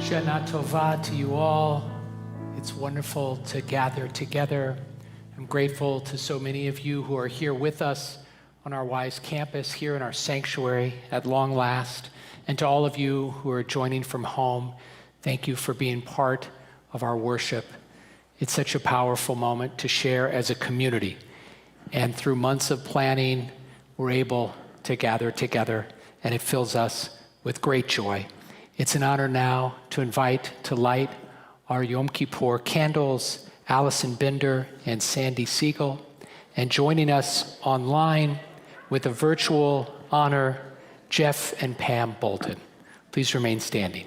Shana Tova to you all. It's wonderful to gather together. I'm grateful to so many of you who are here with us on our Wise campus, here in our sanctuary at long last. And to all of you who are joining from home, thank you for being part of our worship. It's such a powerful moment to share as a community. And through months of planning, we're able to gather together, and it fills us with great joy. It's an honor now to invite to light our Yom Kippur candles, Allison Binder and Sandy Siegel, and joining us online with a virtual honor, Jeff and Pam Bolton. Please remain standing.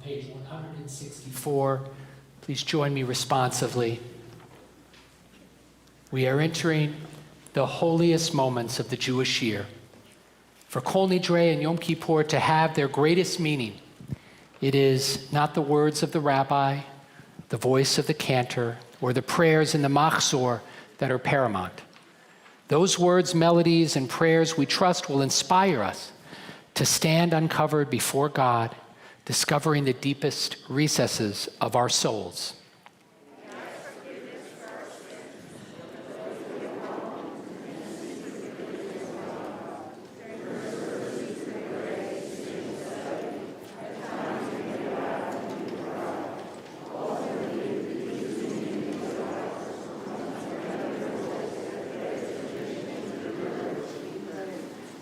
Page 164, please join me responsively. We are entering the holiest moments of the Jewish year. For Kol Nidrei and Yom Kippur to have their greatest meaning, it is not the words of the rabbi, the voice of the cantor, or the prayers in the machzor that are paramount. Those words, melodies, and prayers we trust will inspire us to stand uncovered before God, discovering the deepest recesses of our souls.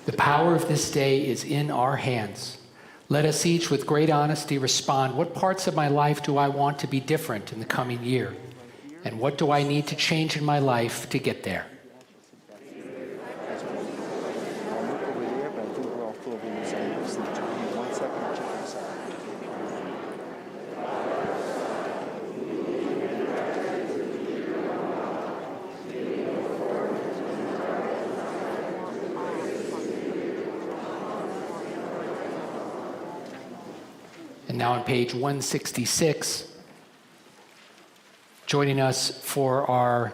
The power of this day is in our hands. Let us each, with great honesty, respond, what parts of my life do I want to be different in the coming year? And what do I need to change in my life to get there? And now on page 166, joining us for our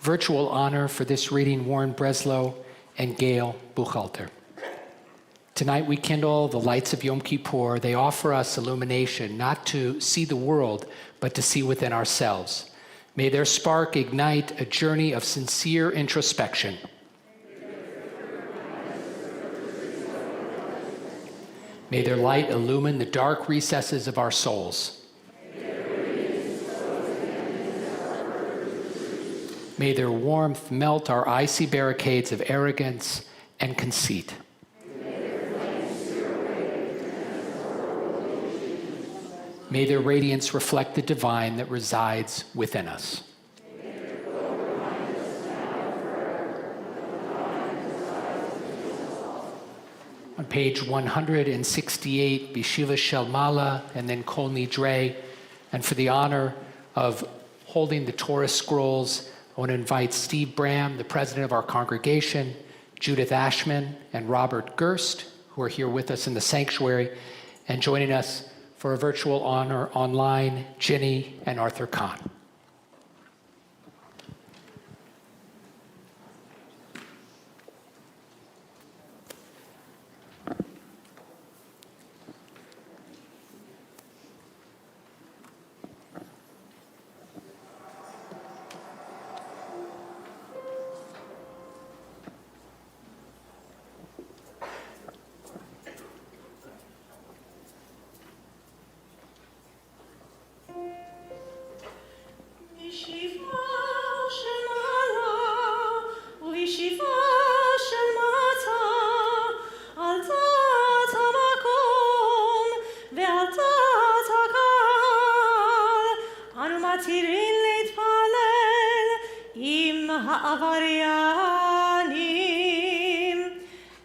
virtual honor for this reading, Warren Breslow and Gail Buchalter. Tonight we kindle the lights of Yom Kippur. They offer us illumination, not to see the world, but to see within ourselves. May their spark ignite a journey of sincere introspection. May their light illumine the dark recesses of our souls. May their warmth melt our icy barricades of arrogance and conceit. May their radiance reflect the divine that resides within us. On page 168, Bishiva Shel Mala, and then Kol Nidrei. And for the honor of holding the Torah scrolls, I want to invite Steve Bram, the president of our congregation, Judith Ashman, and Robert Gerst, who are here with us in the sanctuary, and joining us for a virtual honor online, Ginny and Arthur Kahn.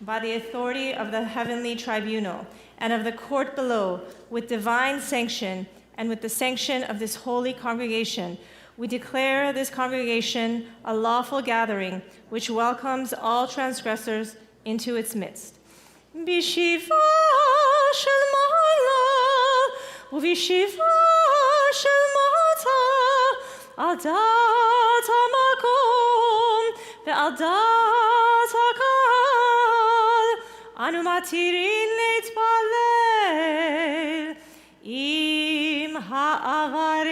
By the authority of the heavenly tribunal and of the court below, with divine sanction and with the sanction of this holy congregation, we declare this congregation a lawful gathering which welcomes all transgressors into its midst. Bishiva shel ma'ala u'bishiva shel mata al dat hamakom ve'al dat hakal anu matirin leitpalel im ha'avaryanim.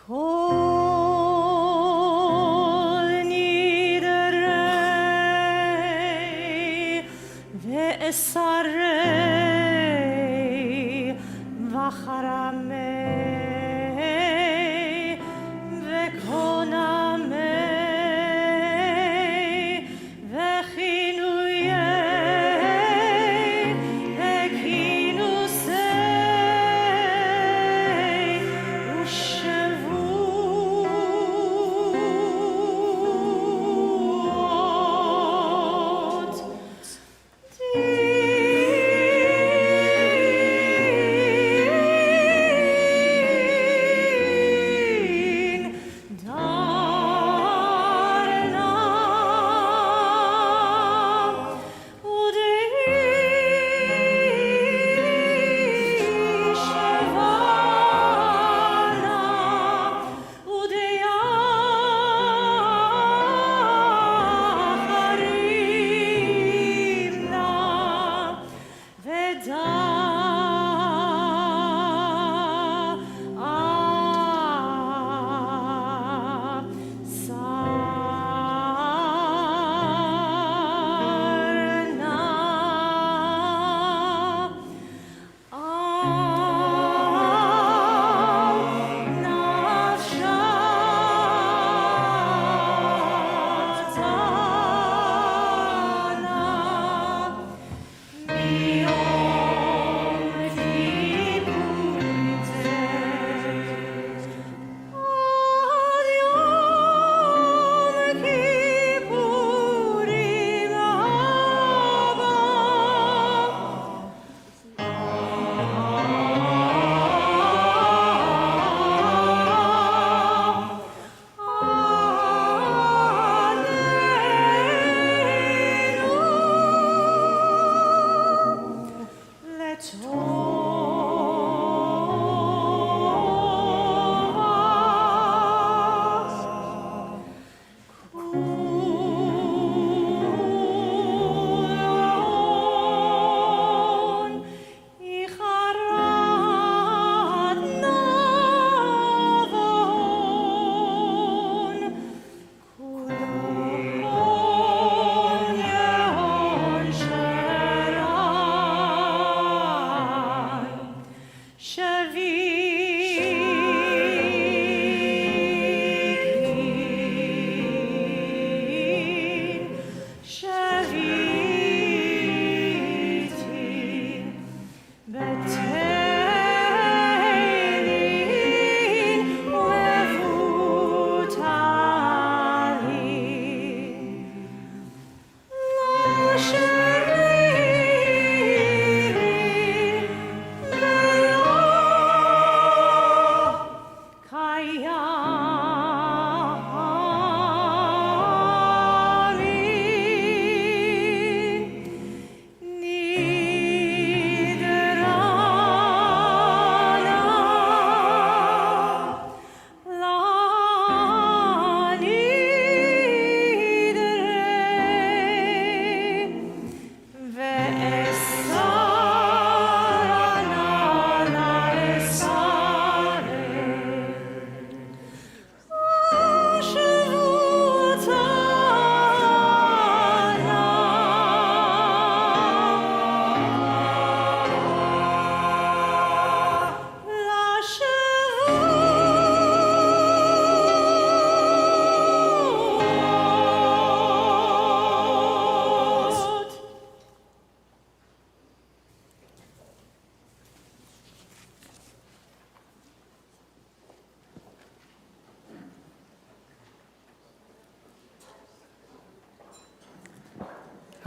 Kol Nidrei ve'esarei v'charamei ve'konamei ve'chinuyei ve'kinusei u'shavuot.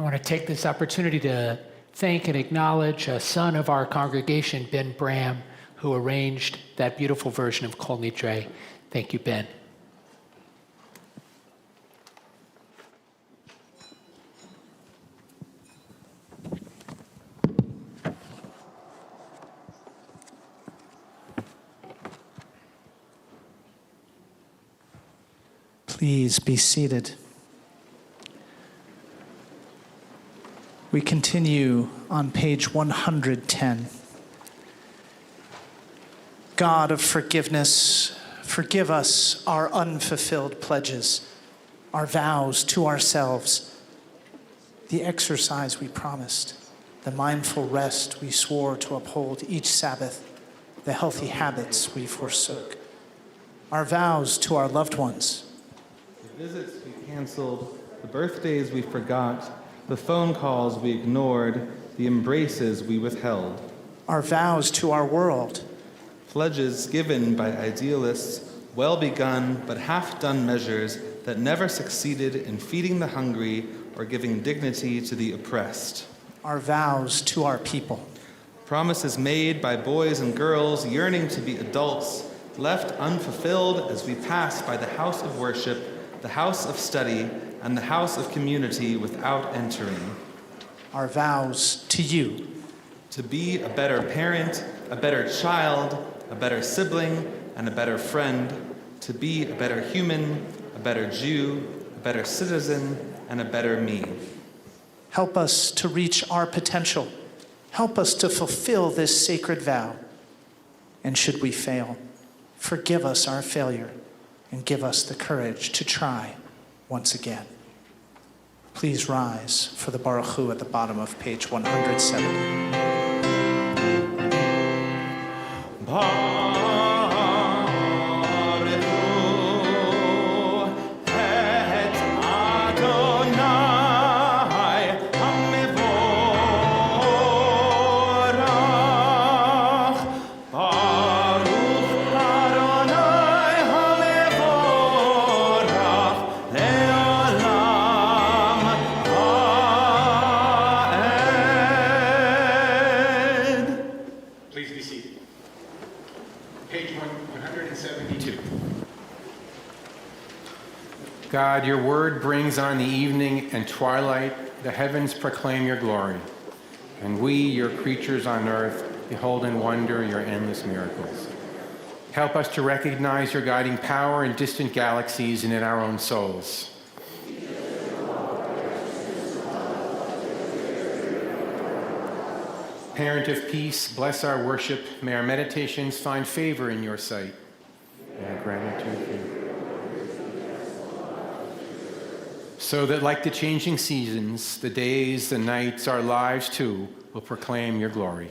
I want to take this opportunity to thank and acknowledge a son of our congregation, Ben Bram, who arranged that beautiful version of Kol Nidrei. Thank you, Ben. Please be seated. We continue on page 110. God of forgiveness, forgive us our unfulfilled pledges, our vows to ourselves, the exercise we promised, the mindful rest we swore to uphold each Sabbath, the healthy habits we forsook, our vows to our loved ones, the visits we canceled, the birthdays we forgot, the phone calls we ignored, the embraces we withheld. our vows to our world, Pledges given by idealists, well begun but half done measures that never succeeded in feeding the hungry or giving dignity to the oppressed. our vows to our people, Promises made by boys and girls yearning to be adults, left unfulfilled as we pass by the house of worship, the house of study, and the house of community without entering. our vows to you, To be a better parent, a better child, a better sibling, and a better friend. To be a better human, a better Jew, a better citizen, and a better me. help us to reach our potential. Help us to fulfill this sacred vow. And should we fail, forgive us our failure and give us the courage to try once again. Please rise for the Baruch Hu at the bottom of page 170. Please be seated. Page 172. God, your word brings on the evening and twilight, the heavens proclaim your glory, and we, your creatures on earth, behold and wonder your endless miracles. Help us to recognize your guiding power in distant galaxies and in our own souls. Parent of peace, bless our worship. May our meditations find favor in your sight. May our gratitude be. So that like the changing seasons, the days, the nights, our lives too, will proclaim your glory.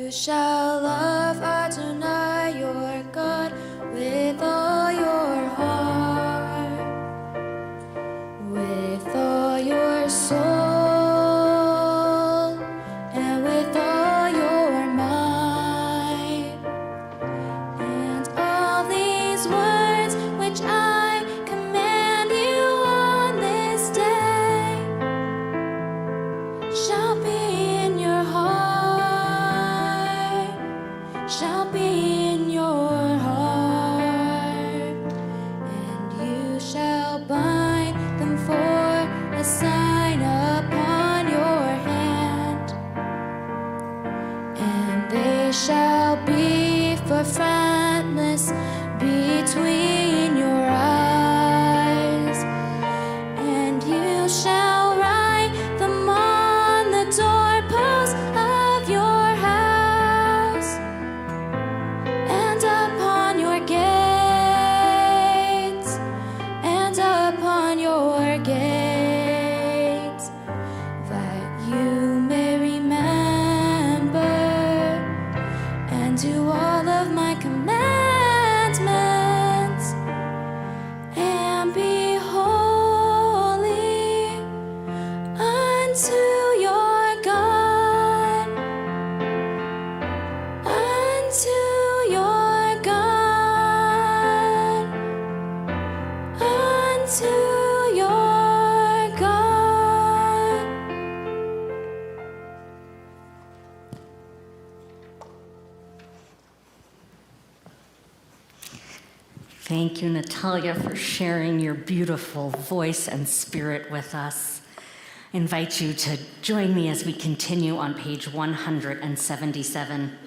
You shall love Adonai your God with all your heart, with all your soul, and with all your might. And all these words which I command you on this day shall be in your heart, shall be in your heart, and you shall bind them for a sign upon your hand, and they shall be for frontness between your eyes, and you shall write them on the doorposts of your house and upon your gates, and upon your gates, that you may remember and do all of my commandments, and be holy unto your God, unto your God, unto your God. Thank you, Natalia, for sharing your beautiful voice and spirit with us. I invite you to join me as we continue on page 177.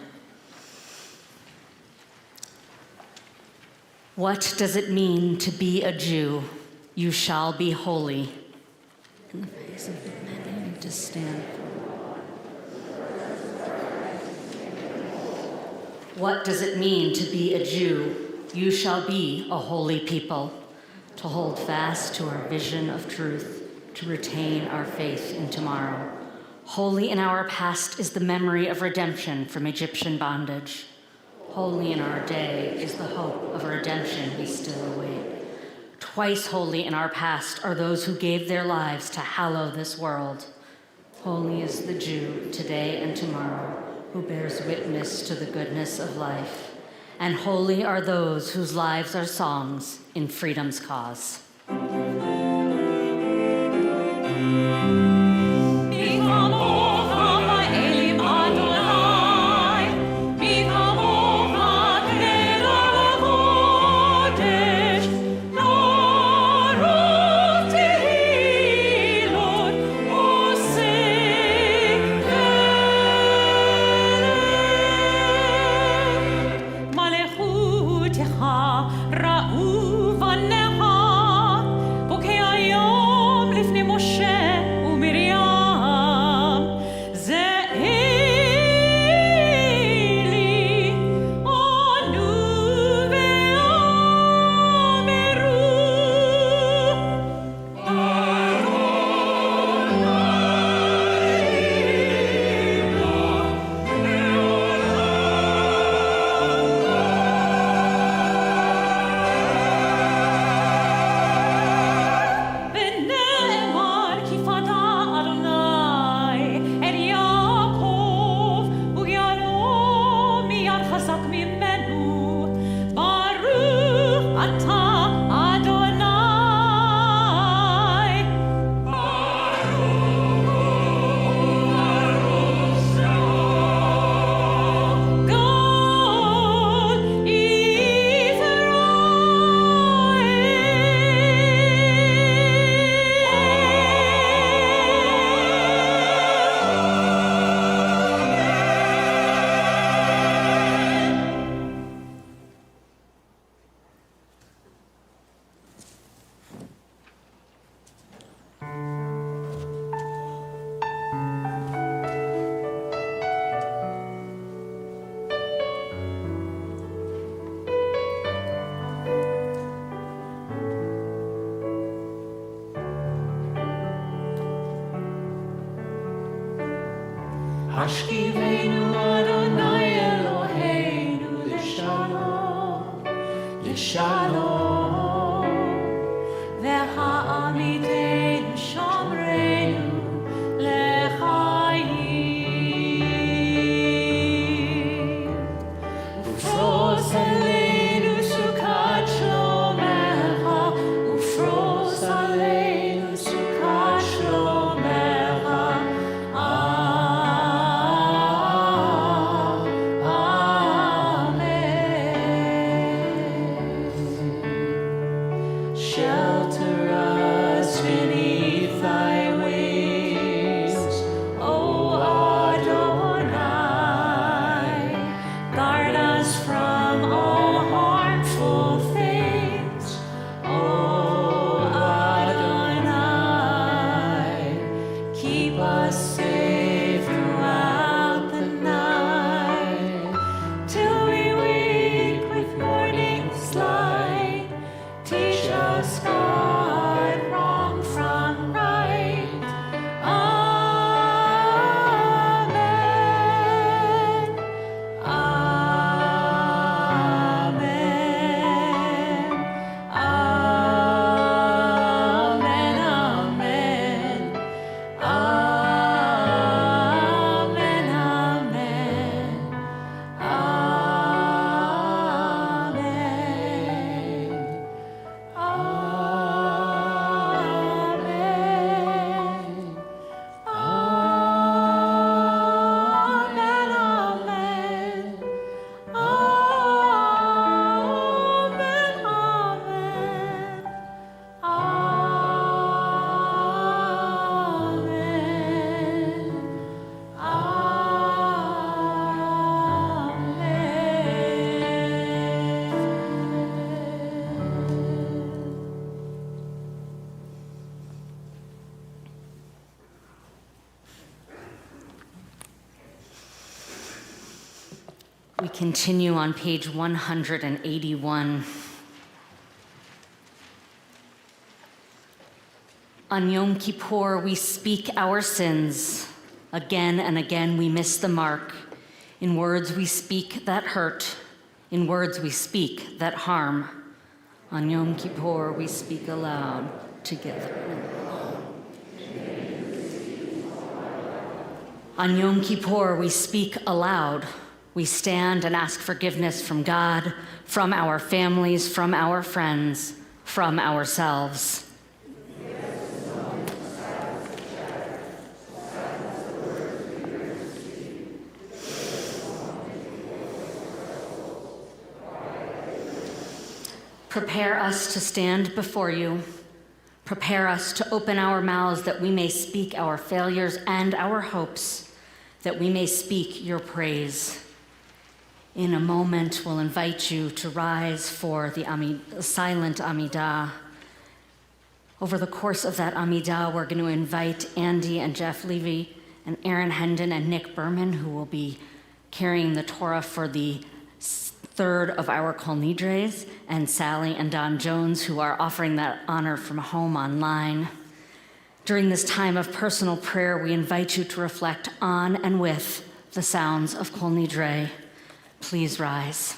What does it mean to be a Jew? You shall be holy. In the face of the men, to stand. What does it mean to be a Jew? You shall be a holy people, to hold fast to our vision of truth, to retain our faith in tomorrow. Holy in our past is the memory of redemption from Egyptian bondage. Holy in our day is the hope of a redemption we still await. Twice holy in our past are those who gave their lives to hallow this world. Holy is the Jew today and tomorrow who bears witness to the goodness of life. And holy are those whose lives are songs in freedom's cause. Hashkivenu Adonai שלום, והעמידנו שומרנו לחיים. ופרוס עלינו סוכת שלומך, ופרוס עלינו סוכת שלומך. Shelter us beneath thy wings, O Adonai. Guard us from all harmful things, O Adonai. Keep us safe throughout the night, till we wake with morning's light. Teach us, God, wrong from right. Amen. Amen. Amen. Amen. Amen. Amen. We continue on page 181. On Yom Kippur, we speak our sins. Again and again, we miss the mark. In words we speak that hurt. In words we speak that harm. On Yom Kippur, we speak aloud together. On Yom Kippur, we speak aloud. We stand and ask forgiveness from God, from our families, from our friends, from ourselves. Prepare us to stand before you. Prepare us to open our mouths that we may speak our failures and our hopes, that we may speak your praise. In a moment, we'll invite you to rise for the silent Amidah. Over the course of that Amidah, we're going to invite Andy and Jeff Levy and Aaron Hendon and Nick Berman, who will be carrying the Torah for the third of our Kol Nidreis, and Sally and Don Jones, who are offering that honor from home online. During this time of personal prayer, we invite you to reflect on and with the sounds of Kol Nidrei. Please rise.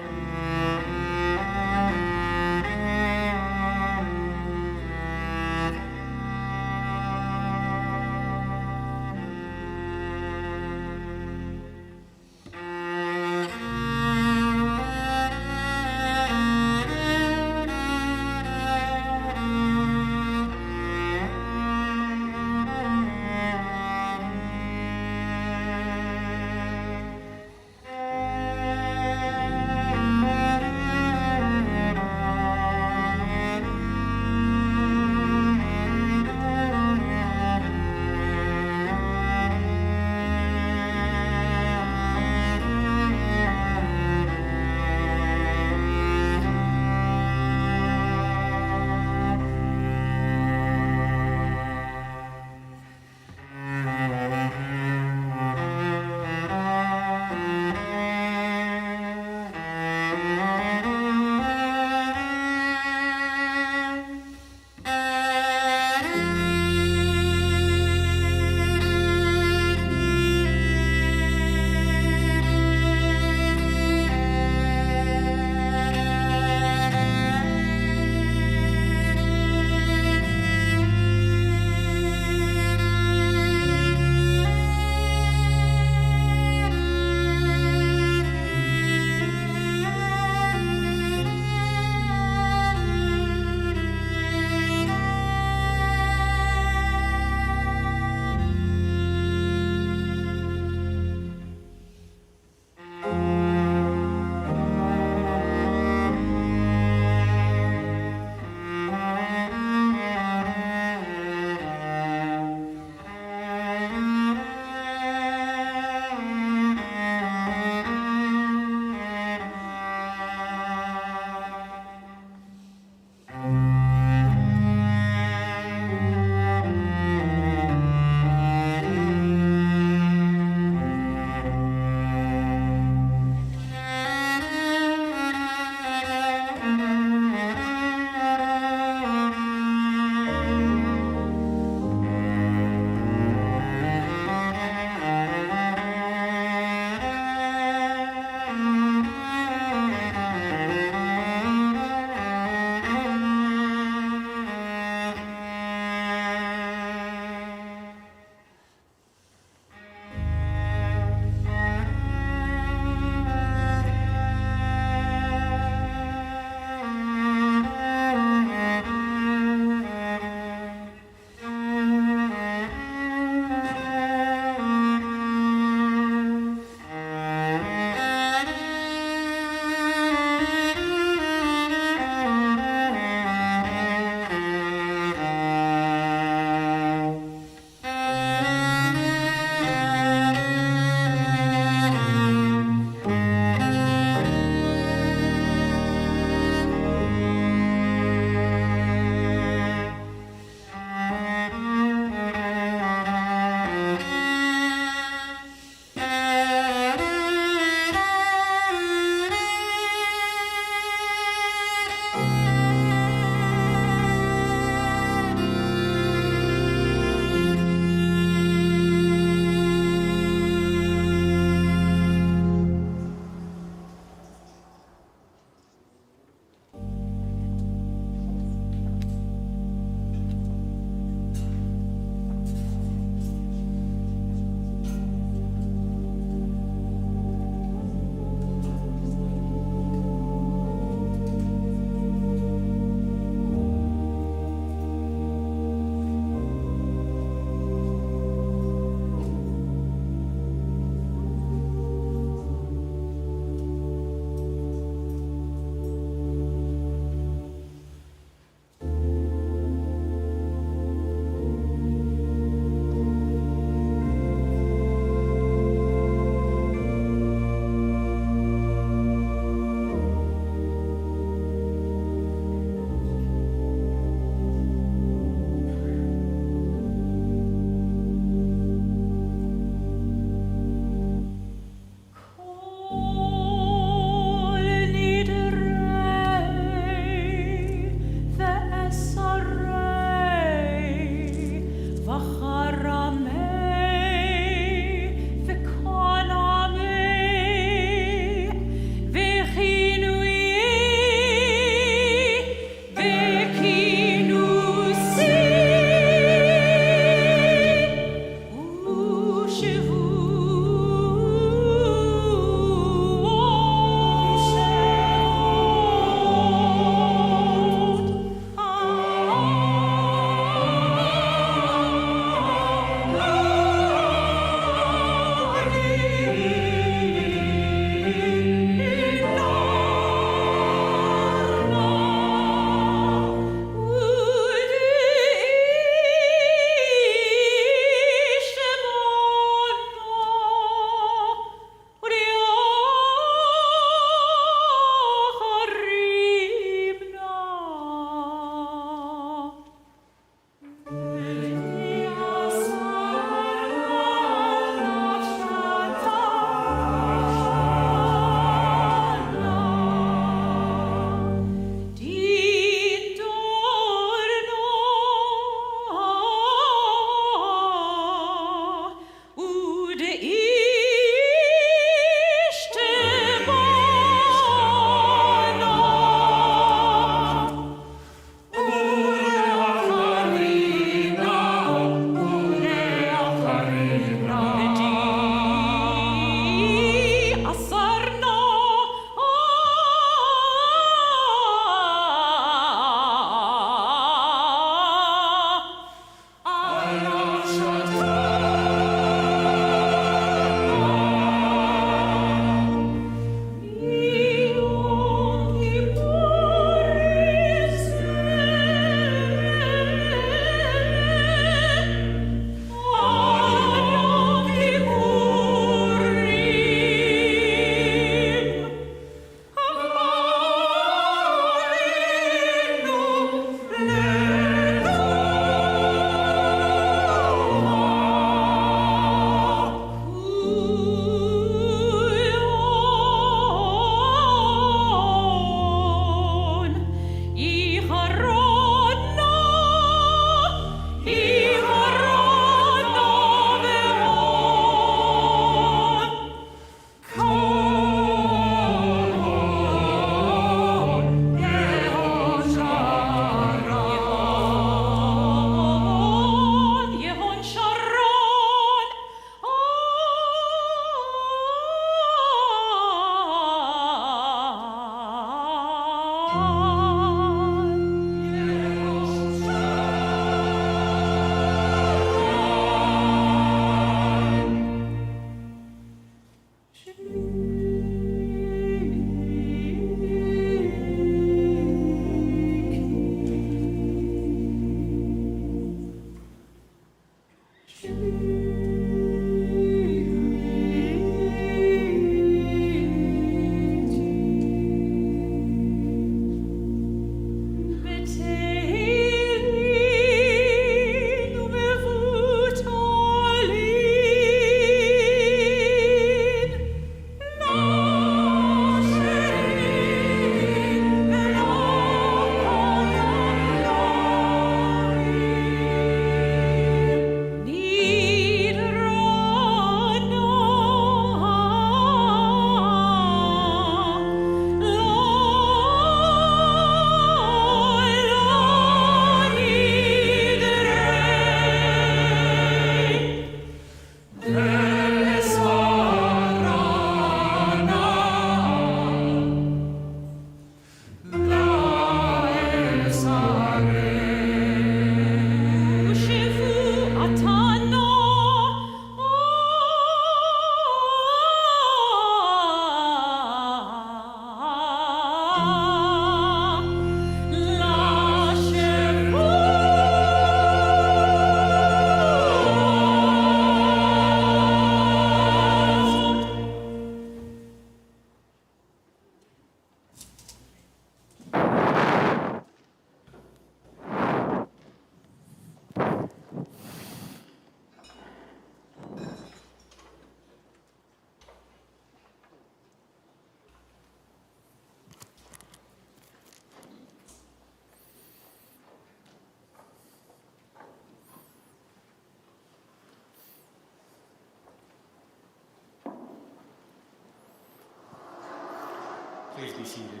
Please be seated.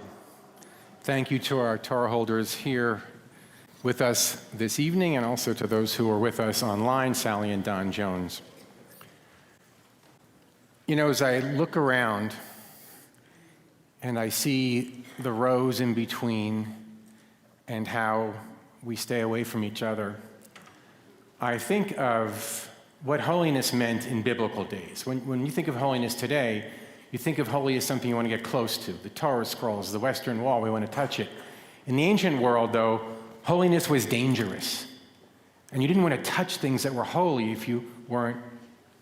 Thank you to our Torah holders here with us this evening, and also to those who are with us online, Sally and Don Jones. You know, as I look around and I see the rows in between and how we stay away from each other, I think of what holiness meant in biblical days. When you think of holiness today, you think of holy as something you want to get close to. The Torah scrolls, the Western Wall, we want to touch it. In the ancient world, though, holiness was dangerous. And you didn't want to touch things that were holy if you weren't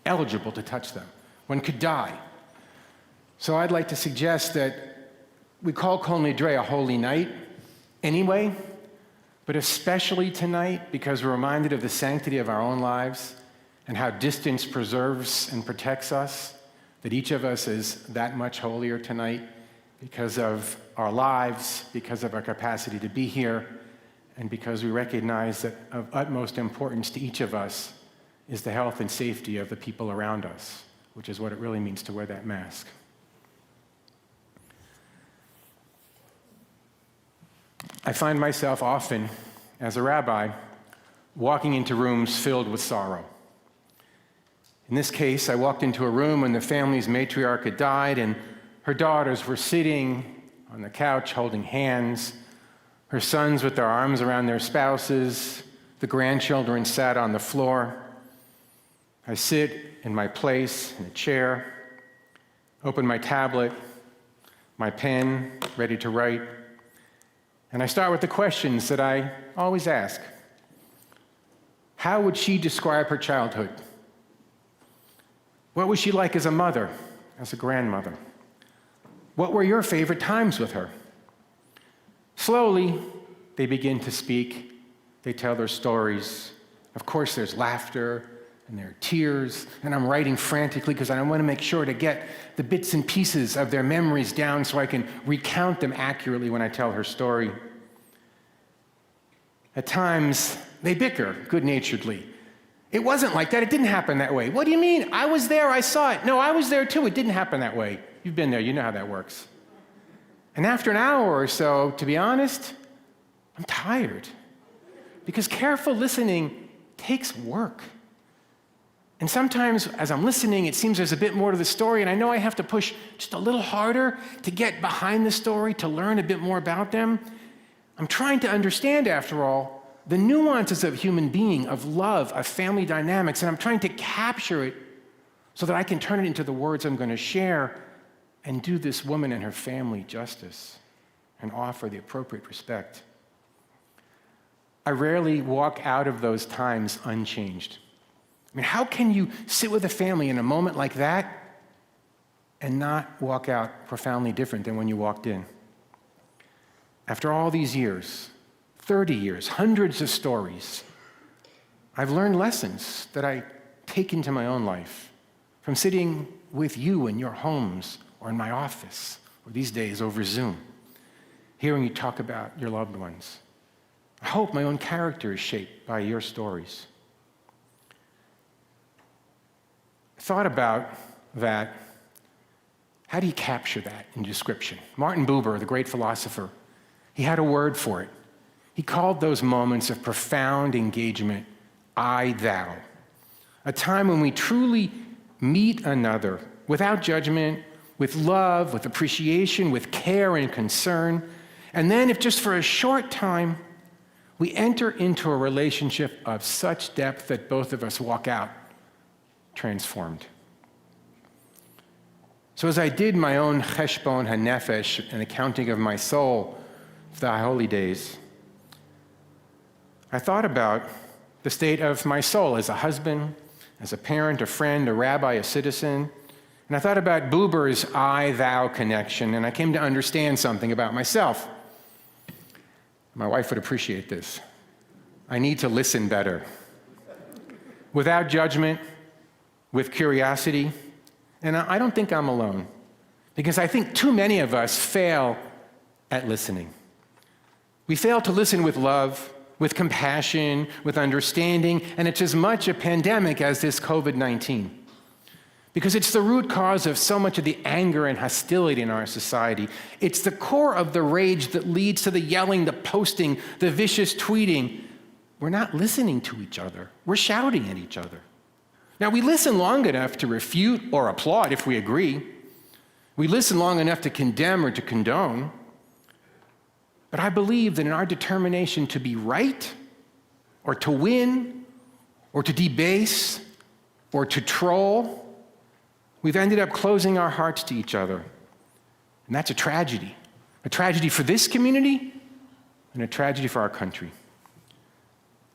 eligible to touch them. One could die. So I'd like to suggest that we call Kol Nidrei a holy night anyway, but especially tonight because we're reminded of the sanctity of our own lives and how distance preserves and protects us, that each of us is that much holier tonight because of our lives, because of our capacity to be here, and because we recognize that of utmost importance to each of us is the health and safety of the people around us, which is what it really means to wear that mask. I find myself often, as a rabbi, walking into rooms filled with sorrow. In this case, I walked into a room when the family's matriarch had died, and her daughters were sitting on the couch holding hands, her sons with their arms around their spouses, the grandchildren sat on the floor. I sit in my place in a chair, open my tablet, my pen, ready to write, and I start with the questions that I always ask. How would she describe her childhood? What was she like as a mother, as a grandmother? What were your favorite times with her? Slowly, they begin to speak. They tell their stories. Of course, there's laughter and there are tears, and I'm writing frantically because I want to make sure to get the bits and pieces of their memories down so I can recount them accurately when I tell her story. At times, they bicker good-naturedly. It wasn't like that. It didn't happen that way. What do you mean? I was there. I saw it. No, I was there too. It didn't happen that way. You've been there. You know how that works. And after an hour or so, to be honest, I'm tired. Because careful listening takes work. And sometimes as I'm listening, it seems there's a bit more to the story, and I know I have to push just a little harder to get behind the story, to learn a bit more about them. I'm trying to understand, after all, the nuances of human being, of love, of family dynamics, and I'm trying to capture it so that I can turn it into the words I'm going to share and do this woman and her family justice and offer the appropriate respect. I rarely walk out of those times unchanged. I mean, how can you sit with a family in a moment like that and not walk out profoundly different than when you walked in? After all these years, 30 years, hundreds of stories, I've learned lessons that I take into my own life from sitting with you in your homes or in my office, or these days over Zoom, hearing you talk about your loved ones. I hope my own character is shaped by your stories. I thought about that. How do you capture that in description? Martin Buber, the great philosopher, he had a word for it. He called those moments of profound engagement, I-thou, a time when we truly meet another without judgment, with love, with appreciation, with care and concern. And then, if just for a short time, we enter into a relationship of such depth that both of us walk out transformed. So as I did my own cheshbon hanefesh, an accounting of my soul for the holy days, I thought about the state of my soul as a husband, as a parent, a friend, a rabbi, a citizen. And I thought about Buber's I-thou connection, and I came to understand something about myself. My wife would appreciate this. I need to listen better. Without judgment, with curiosity, and I don't think I'm alone, because I think too many of us fail at listening. We fail to listen with love, with compassion, with understanding, and it's as much a pandemic as this COVID-19. because it's the root cause of so much of the anger and hostility in our society. It's the core of the rage that leads to the yelling, the posting, the vicious tweeting. We're not listening to each other. We're shouting at each other. Now, we listen long enough to refute or applaud if we agree. We listen long enough to condemn or to condone. But I believe that in our determination to be right, or to win, or to debase, or to troll, we've ended up closing our hearts to each other. And that's a tragedy for this community and a tragedy for our country.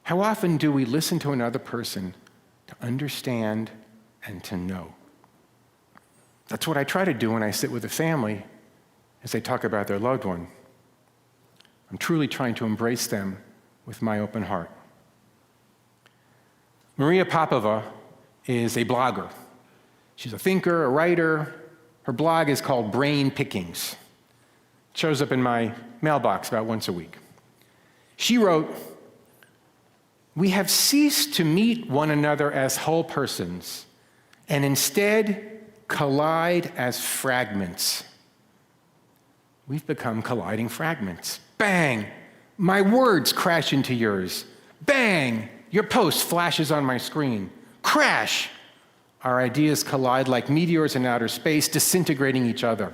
How often do we listen to another person to understand and to know? That's what I try to do when I sit with a family as they talk about their loved one. I'm truly trying to embrace them with my open heart. Maria Popova is a blogger. She's a thinker, a writer. Her blog is called Brain Pickings. It shows up in my mailbox about once a week. She wrote, "We have ceased to meet one another as whole persons and instead collide as fragments. We've become colliding fragments. Bang! My words crash into yours. Bang! Your post flashes on my screen. Crash! Our ideas collide like meteors in outer space, disintegrating each other."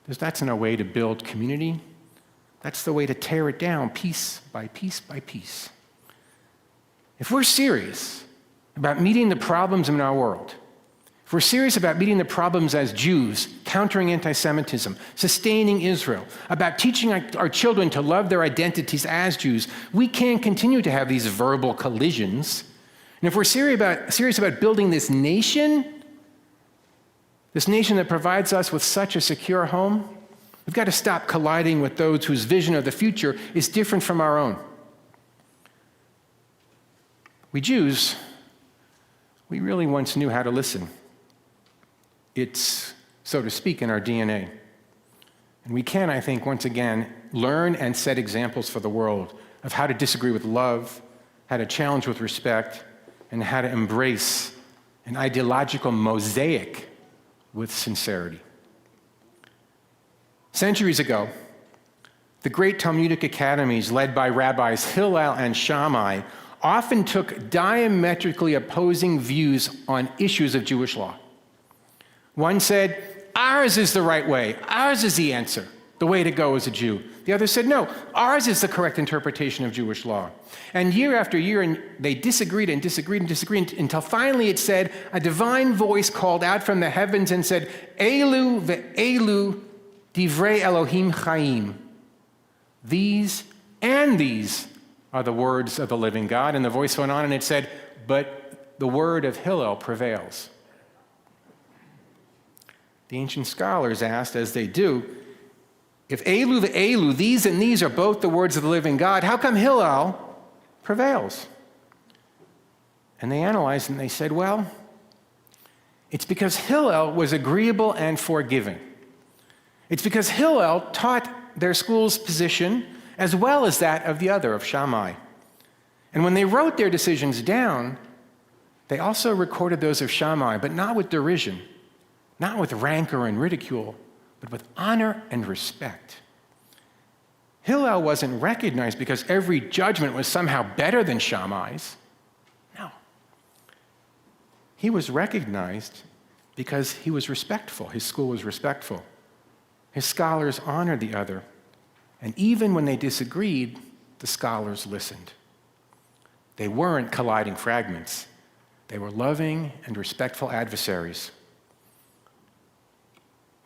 That's no way to build community. That's the way to tear it down piece by piece by piece. If we're serious about meeting the problems in our world, if we're serious about meeting the problems as Jews, countering anti-Semitism, sustaining Israel, about teaching our children to love their identities as Jews, we can't continue to have these verbal collisions. And if we're serious about building this nation that provides us with such a secure home, we've got to stop colliding with those whose vision of the future is different from our own. We Jews, we really once knew how to listen. It's, so to speak, in our DNA. And we can, I think, once again, learn and set examples for the world of how to disagree with love, how to challenge with respect, and how to embrace an ideological mosaic with sincerity. Centuries ago, the great Talmudic academies led by rabbis Hillel and Shammai often took diametrically opposing views on issues of Jewish law. One said, ours is the right way, ours is the answer, the way to go as a Jew. The other said, no, ours is the correct interpretation of Jewish law. And year after year, and they disagreed and disagreed and disagreed until finally it said, a divine voice called out from the heavens and said, Elu ve'elu divrei Elohim chaim. These and these are the words of the living God. And the voice went on and it said, but the word of Hillel prevails. The ancient scholars asked, as they do, if Elu ve'elu, these and these are both the words of the living God, how come Hillel prevails? And they analyzed and they said, well, it's because Hillel was agreeable and forgiving. It's because Hillel taught their school's position as well as that of the other, of Shammai. And when they wrote their decisions down, they also recorded those of Shammai, but not with derision, not with rancor and ridicule, but with honor and respect. Hillel wasn't recognized because every judgment was somehow better than Shammai's. No. He was recognized because he was respectful. His school was respectful. His scholars honored the other. And even when they disagreed, the scholars listened. They weren't colliding fragments. They were loving and respectful adversaries.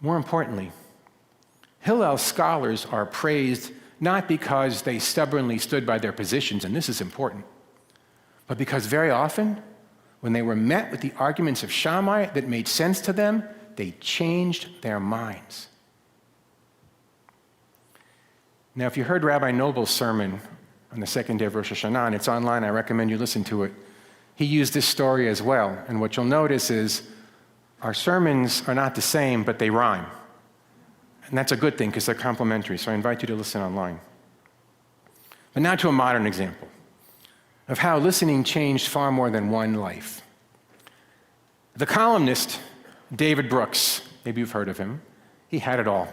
More importantly, Hillel's scholars are praised not because they stubbornly stood by their positions, and this is important, but because very often, when they were met with the arguments of Shammai that made sense to them, they changed their minds. Now, if you heard Rabbi Noble's sermon on the second day of Rosh Hashanah, and it's online, I recommend you listen to it, he used this story as well. And what you'll notice is our sermons are not the same, but they rhyme. And that's a good thing because they're complementary, so I invite you to listen online. But now to a modern example of how listening changed far more than one life. The columnist, David Brooks, maybe you've heard of him, he had it all.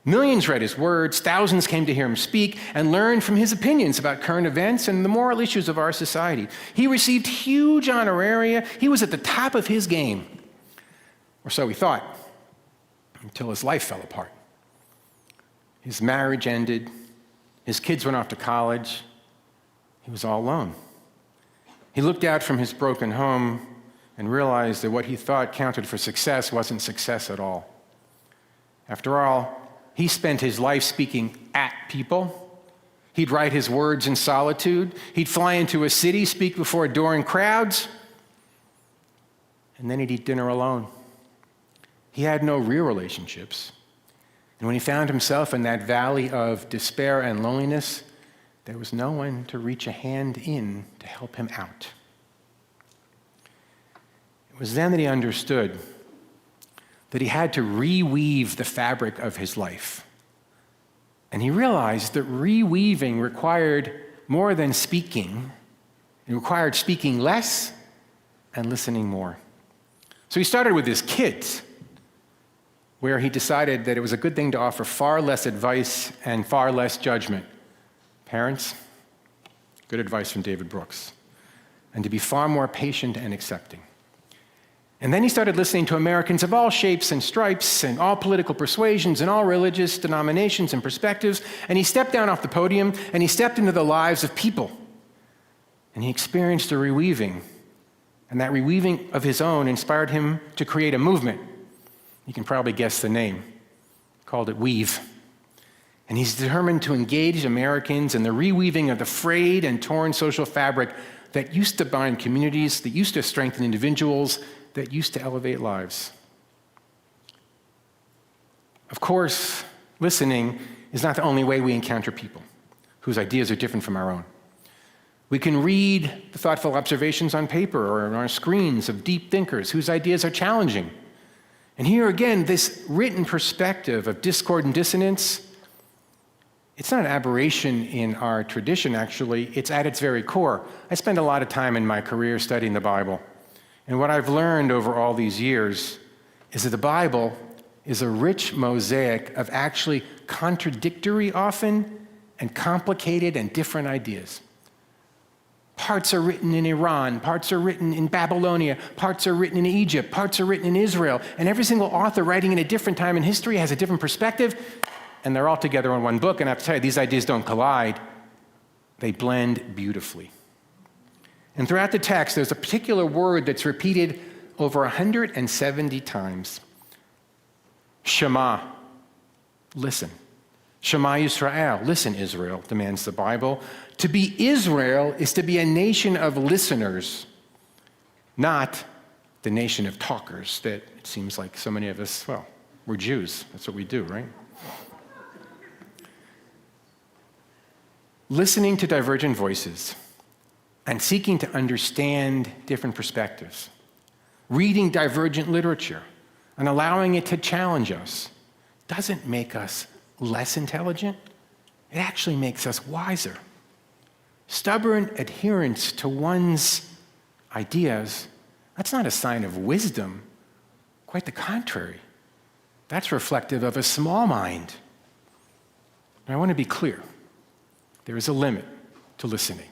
Millions read his words, thousands came to hear him speak and learned from his opinions about current events and the moral issues of our society. He received huge honoraria. He was at the top of his game, or so he thought, until his life fell apart. His marriage ended. His kids went off to college. He was all alone. He looked out from his broken home and realized that what he thought counted for success wasn't success at all. After all, he spent his life speaking at people. He'd write his words in solitude. He'd fly into a city, speak before adoring crowds, and then he'd eat dinner alone. He had no real relationships. And when he found himself in that valley of despair and loneliness, there was no one to reach a hand in to help him out. It was then that he understood that he had to reweave the fabric of his life. And he realized that reweaving required more than speaking. It required speaking less and listening more. So he started with his kids, where he decided that it was a good thing to offer far less advice and far less judgment. Parents, good advice from David Brooks. And to be far more patient and accepting. And then he started listening to Americans of all shapes and stripes and all political persuasions and all religious denominations and perspectives. And he stepped down off the podium and he stepped into the lives of people. And he experienced a reweaving. And that reweaving of his own inspired him to create a movement. You can probably guess the name. He called it Weave. And he's determined to engage Americans in the reweaving of the frayed and torn social fabric that used to bind communities, that used to strengthen individuals, that used to elevate lives. Of course, listening is not the only way we encounter people whose ideas are different from our own. We can read the thoughtful observations on paper or on our screens of deep thinkers whose ideas are challenging. And here again, this written perspective of discord and dissonance, it's not an aberration in our tradition, actually. It's at its very core. I spent a lot of time in my career studying the Bible. And what I've learned over all these years is that the Bible is a rich mosaic of actually contradictory often and complicated and different ideas. Parts are written in Iran, parts are written in Babylonia, parts are written in Egypt, parts are written in Israel, and every single author writing in a different time in history has a different perspective, and they're all together in one book, and I have to tell you, these ideas don't collide. They blend beautifully. And throughout the text, there's a particular word that's repeated over 170 times. Shema, listen. Shema Yisrael, listen, Israel, demands the Bible. To be Israel is to be a nation of listeners, not the nation of talkers that it seems like so many of us, well, we're Jews. That's what we do, right? Listening to divergent voices and seeking to understand different perspectives, reading divergent literature and allowing it to challenge us doesn't make us less intelligent. It actually makes us wiser. Stubborn adherence to one's ideas, that's not a sign of wisdom. Quite the contrary. That's reflective of a small mind. And I want to be clear. There is a limit to listening.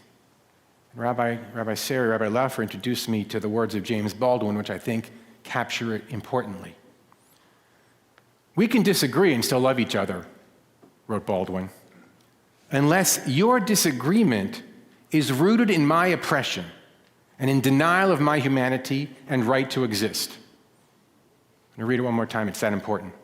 Rabbi Sari, Rabbi Laufer introduced me to the words of James Baldwin, which I think capture it importantly. We can disagree and still love each other, wrote Baldwin, unless your disagreement is rooted in my oppression and in denial of my humanity and right to exist. I'm going to read it one more time, it's that important.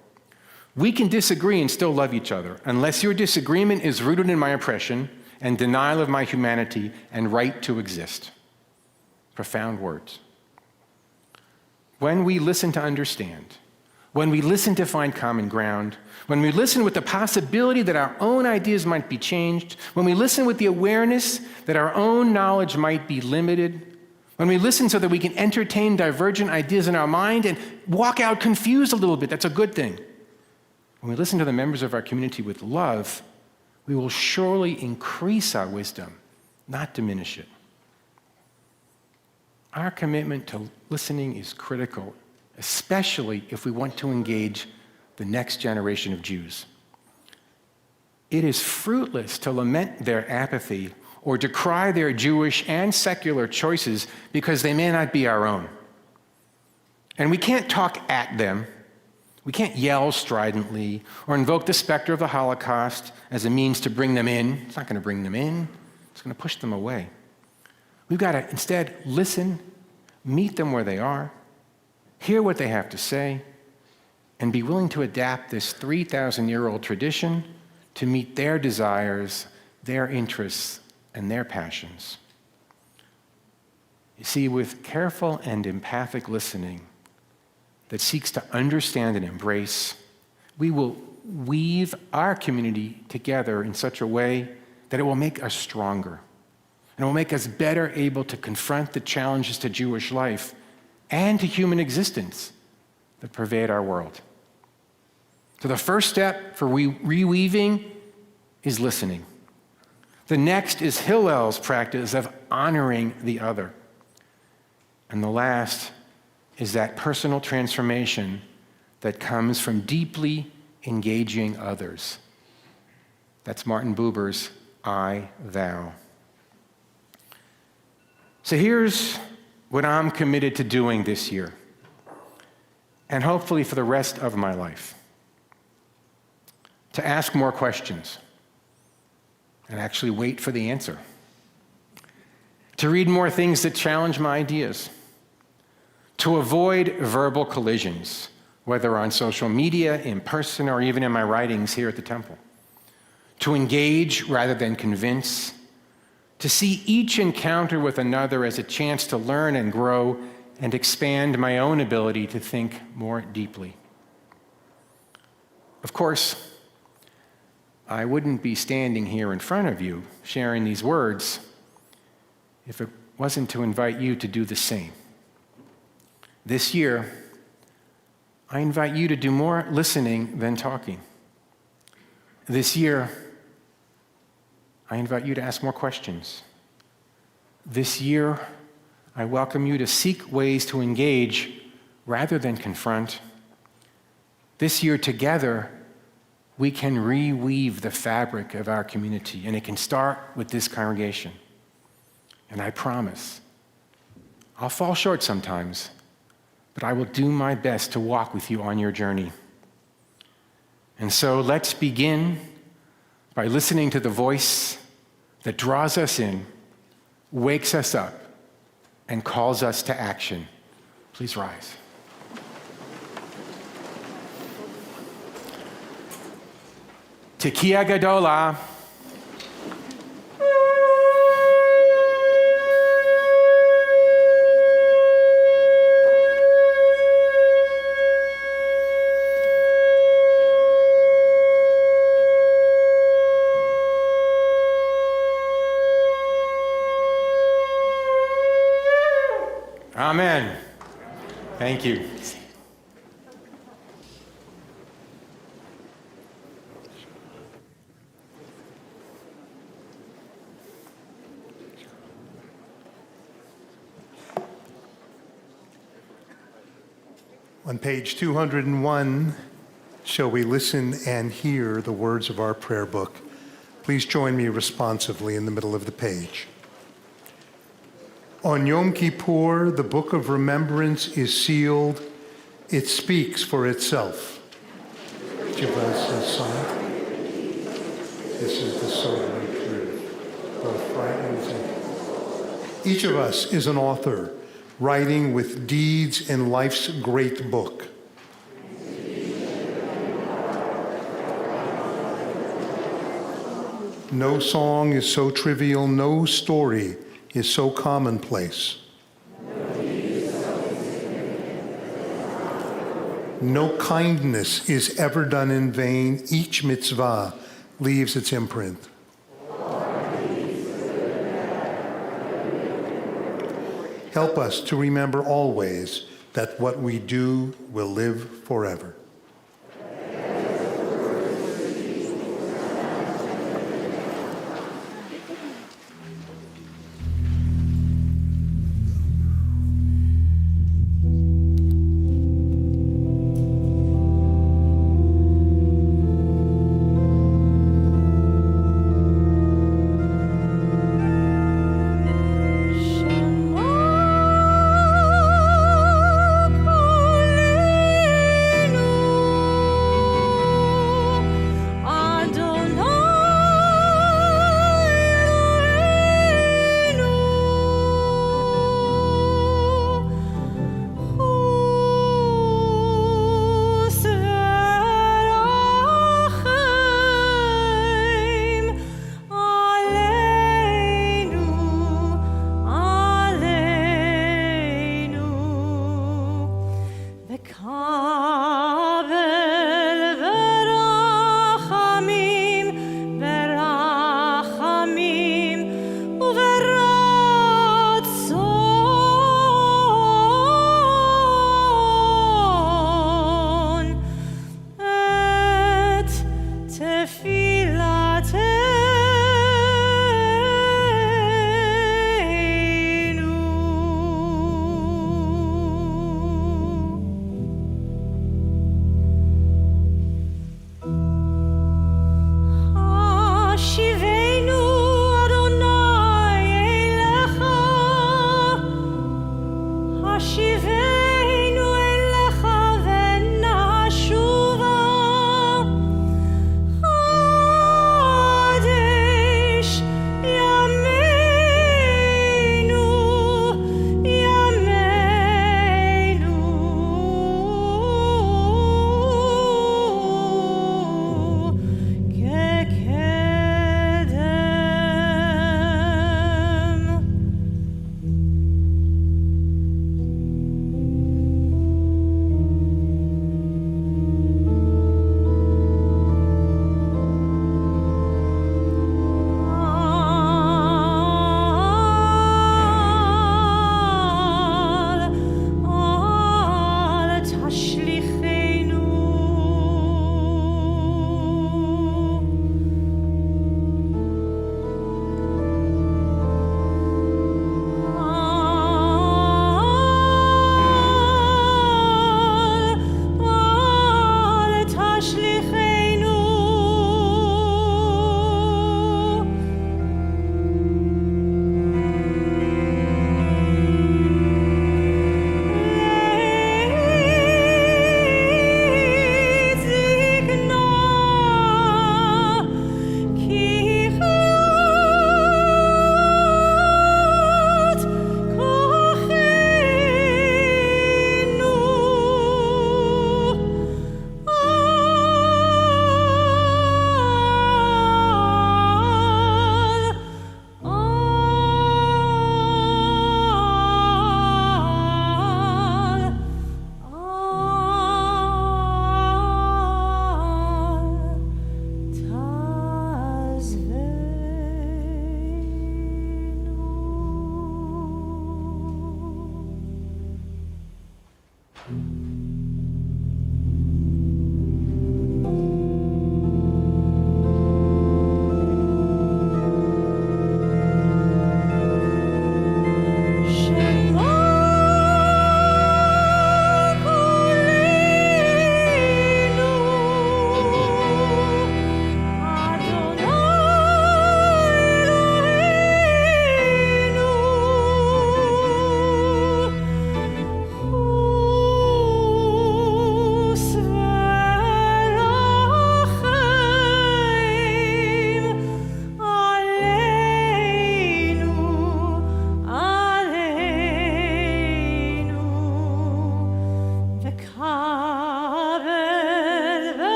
We can disagree and still love each other unless your disagreement is rooted in my oppression and denial of my humanity and right to exist. Profound words. When we listen to understand, when we listen to find common ground, when we listen with the possibility that our own ideas might be changed, when we listen with the awareness that our own knowledge might be limited, when we listen so that we can entertain divergent ideas in our mind and walk out confused a little bit, that's a good thing. When we listen to the members of our community with love, we will surely increase our wisdom, not diminish it. our commitment to listening is critical, especially if we want to engage the next generation of Jews. It is fruitless to lament their apathy or decry their Jewish and secular choices because they may not be our own. And we can't talk at them. We can't yell stridently or invoke the specter of the Holocaust as a means to bring them in. It's not going to bring them in. It's going to push them away. We've got to instead listen, meet them where they are, hear what they have to say, and be willing to adapt this 3,000-year-old tradition to meet their desires, their interests, and their passions. You see, with careful and empathic listening that seeks to understand and embrace, we will weave our community together in such a way that it will make us stronger, and it will make us better able to confront the challenges to Jewish life and to human existence that pervade our world. So the first step for reweaving is listening. The next is Hillel's practice of honoring the other. And the last is that personal transformation that comes from deeply engaging others. That's Martin Buber's I, Thou. So here's what I'm committed to doing this year, and hopefully for the rest of my life. To ask more questions and actually wait for the answer. To read more things that challenge my ideas. To avoid verbal collisions, whether on social media, in person, or even in my writings here at the temple. To engage rather than convince. To see each encounter with another as a chance to learn and grow and expand my own ability to think more deeply. Of course, I wouldn't be standing here in front of you sharing these words if it wasn't to invite you to do the same. This year, I invite you to do more listening than talking. This year, I invite you to ask more questions. This year, I welcome you to seek ways to engage rather than confront. This year, together, we can reweave the fabric of our community, and it can start with this congregation. And I promise, I'll fall short sometimes, but I will do my best to walk with you on your journey. And so let's begin by listening to the voice that draws us in, wakes us up, and calls us to action. Please rise. Tekiah Gadola. Amen. Thank you. On page 201, shall we listen and hear the words of our prayer book? Please join me responsively in the middle of the page. On Yom Kippur, the book of remembrance is sealed. It speaks for itself. Each of us is silent. This is the sobering truth, both frightens and... Each of us is an author, writing with deeds in life's great book. No song is so trivial, no story is so commonplace. No kindness is ever done in vain. Each mitzvah leaves its imprint. Help us to remember always that what we do will live forever.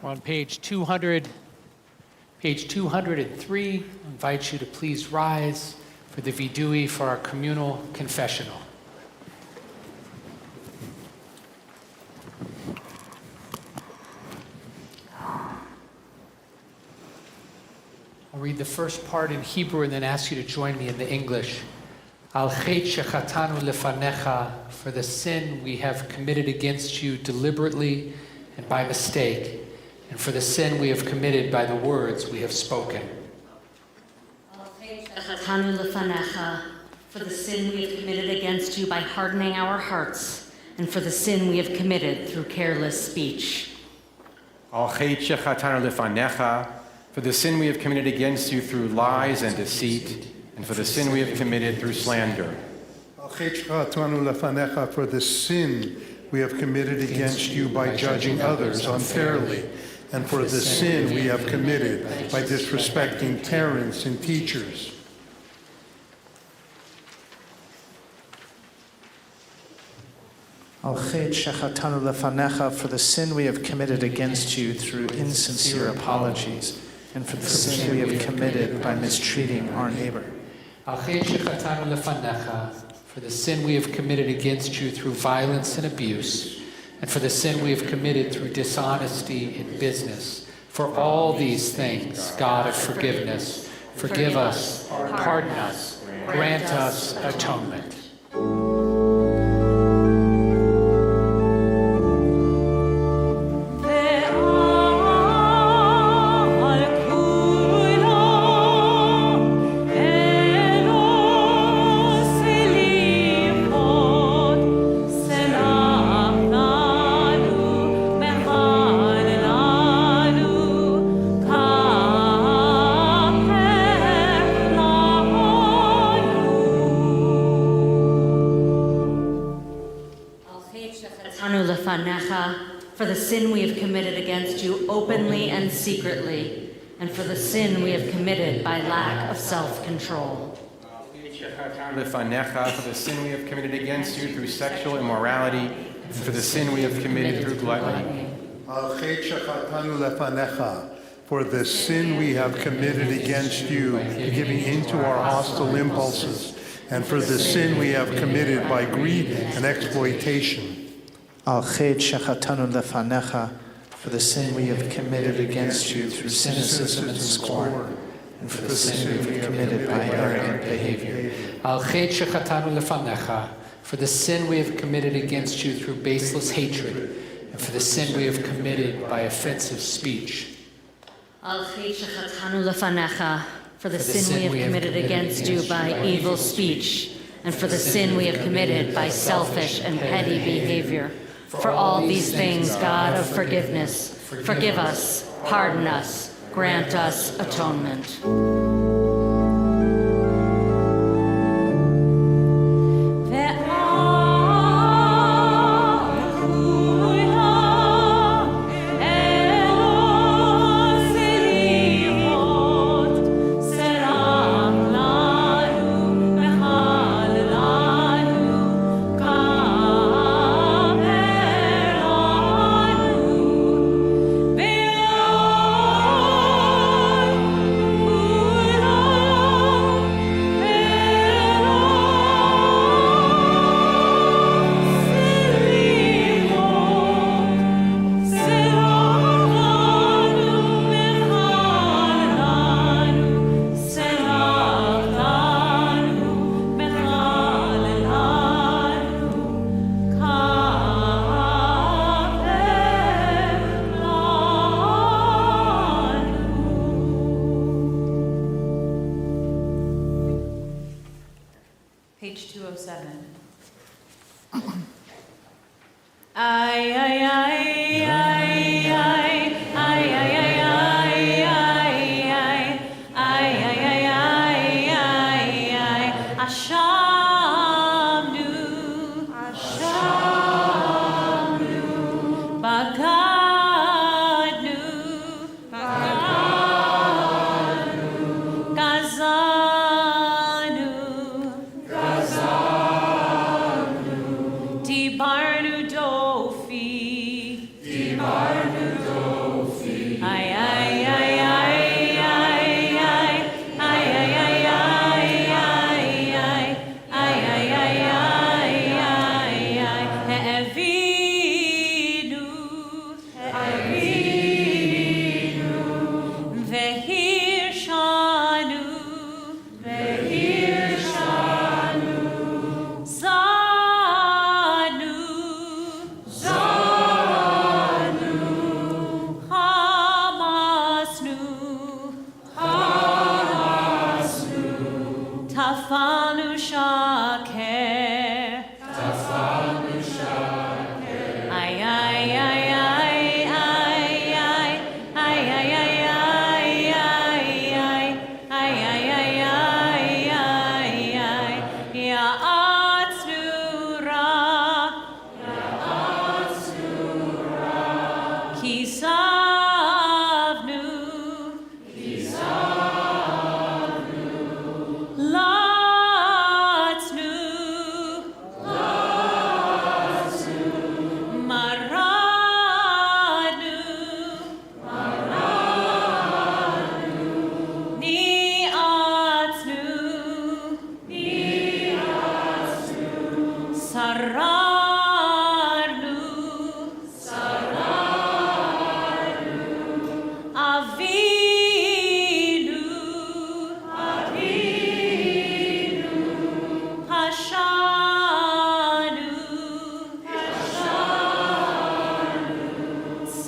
We're on page 203. I invite you to please rise for the vidui for our communal confessional. I'll read the first part in Hebrew and then ask you to join me in the English. Al chet shechatanu lefanecha, for the sin we have committed against you deliberately and by mistake, and for the sin we have committed by the words we have spoken. Shechatanu lefanecha, for the sin we have committed against you by hardening our hearts and for the sin we have committed through careless speech. Al chet shechatanu lefanecha, for the sin we have committed against you through lies and deceit, and for the sin we have committed through slander. Al chet shechatanu lefanecha, for the sin we have committed against you by judging others unfairly, and for the sin we have committed by disrespecting parents and teachers. Al chet shechatanu lefanecha, for the sin we have committed against you through insincere apologies, and for the sin we have committed by mistreating our neighbor. Al chet shechatanu lefanecha, for the sin we have committed against you through violence and abuse, and for the sin we have committed through dishonesty in business. For all these things, God of forgiveness, forgive us, pardon us, grant us atonement. For the sin we have committed against you openly and secretly, and for the sin we have committed by lack of self-control. For the sin we have committed against you through sexual immorality, and for the sin we have committed through gluttony. Al chet shechatanu lefanecha, for the sin we have committed against you, giving into our hostile impulses, and for the sin we have committed by greed and exploitation. Al chet shechatanu lefanecha, for the sin we have committed against you through cynicism and scorn, and for the sin we have committed by arrogant behavior. Al chet shechatanu lefanecha, for the sin we have committed against you through baseless hatred, and for the sin we have committed by offensive speech. Al chet shechatanu lefanecha, for the sin we have committed against you by evil speech, and for the sin we have committed by selfish and petty behavior. For all these things, God of forgiveness, forgive us, pardon us, grant us atonement.